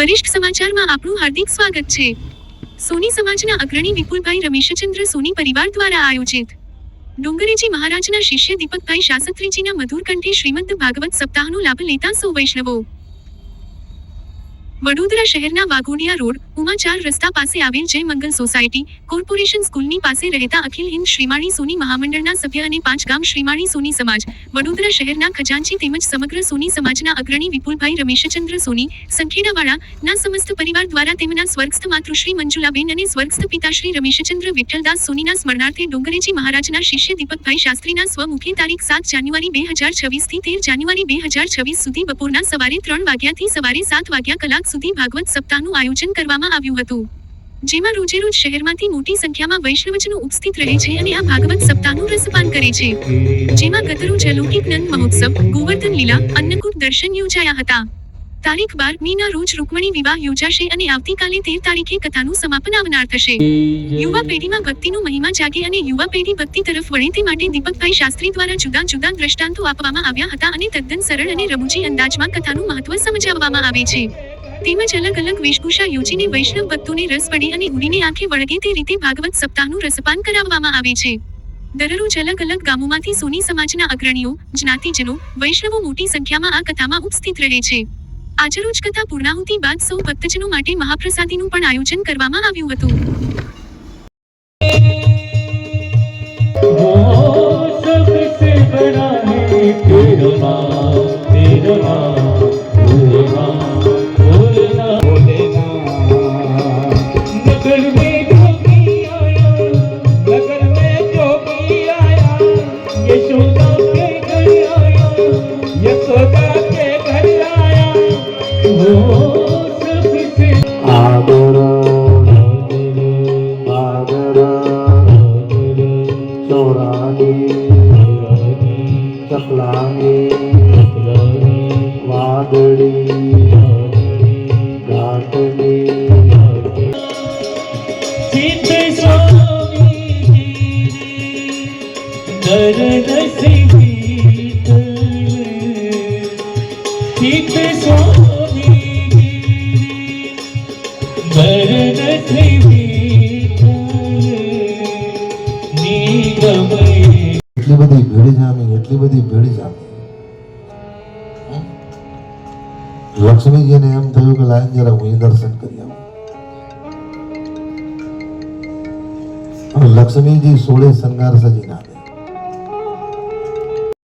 વરિષ્ઠ સમાચારમાં આપનું હાર્દિક સ્વાગત છે। સોની સમાજના અગ્રણી વિપુલભાઈ રમેશચંદ્ર સોની પરિવાર દ્વારા આયોજિત ડુંગરેજી મહારાજના શિષ્ય દીપકભાઈ શાસ્ત્રીજીના મધુર કંઠે શ્રીમદ ભાગવત સપ્તાહનો લાભ લેતા સૌ વૈષ્ણવો વડોદરા શહેરના વાઘોડિયા રોડ ઉમા 4 રસ્તા પાસે આવેલ જય મંગલ સોસાયટી કોર્પોરેશન સ્કૂલની પાસે રહેતા અખિલ હિન્દ શ્રીમાળી સોની મહામંડળના સભ્ય અને 5 ગામ શ્રીમાળી સોની સમાજ વડોદરા શહેરના ખજાનચી તેમજ સમગ્ર સોની સમાજના અગ્રણી વિપુલભાઈ રમેશચંદ્ર સોની સંખેડાવાળા ના સમસ્ત પરિવાર દ્વારા તેમના સ્વર્ગસ્થ માતૃશ્રી મંજુલાબેન અને સ્વર્ગસ્થ પિતાશ્રી રમેશચંદ્ર વિઠ્ઠલદાસ સોનીના સ્મરણાર્થે ડુંગરેજી મહારાજના શિષ્ય દીપકભાઈ શાસ્ત્રીના સ્વમુખે તારીખ 7 જાન્યુઆરી 2026 થી 13 જાન્યુઆરી 2026 સુધી બપોરના સવારે 3 વાગ્યાથી સવારે 7 વાગ્યા કલાક સુધી ભાગવત સપ્તાહનું આયોજન કરવામાં આવ્યું હતું, જેમાં રોજેરોજ શહેરમાંથી મોટી સંખ્યામાં વૈષ્ણવજનો ઉપસ્થિત રહે છે અને આ ભાગવત સપ્તાહનું રસપાન કરે છે, જેમાં ગતરોજ અલૌકિક નંદ મહોત્સવ, ગોવર્ધન લીલા, અન્નકૂટ દર્શન યોજાયા હતા। તારીખ 12 મીના રોજ રૂકમણી વિવાહ યોજાશે અને આવતીકાલે 13 તારીખે કથાનું સમાપન આવનાર થશે। યુવા પેઢીમાં ભક્તિનો મહિમા જાગે અને યુવા પેઢી ભક્તિ તરફ વળે તે માટે દીપકભાઈ શાસ્ત્રી દ્વારા જુદા જુદા દ્રષ્ટાંતો આપવામાં આવ્યા હતા અને તદ્દન સરળ અને રમૂજી અંદાજમાં કથાનું મહત્વ સમજાવવામાં આવે છે, તેમજ અલગ અલગ વેશભૂષા યોજીને વૈષ્ણવ ભક્તોને રસ પડે અને ઉડીને આંખે વળગે તે રીતે ભાગવત સપ્તાહનું રસપાન કરાવવામાં આવે છે। દરરોજ અલગ અલગ ગામોમાંથી સોની સમાજના અગ્રણીઓ, જ્ઞાતિજનો, વૈષ્ણવો મોટી સંખ્યામાં આ કથામાં ઉપસ્થિત રહે છે। આજરોજ કથા પૂર્ણાહુતિ બાદ સૌ ભક્તજનો માટે મહાપ્રસાદીનું પણ આયોજન કરવામાં આવ્યું હતું। લક્ષ્મીજી ને એમ થયું કે લાઈન જરા હું દર્શન કરી આવું। લક્ષ્મીજી 16 શણગાર સજીને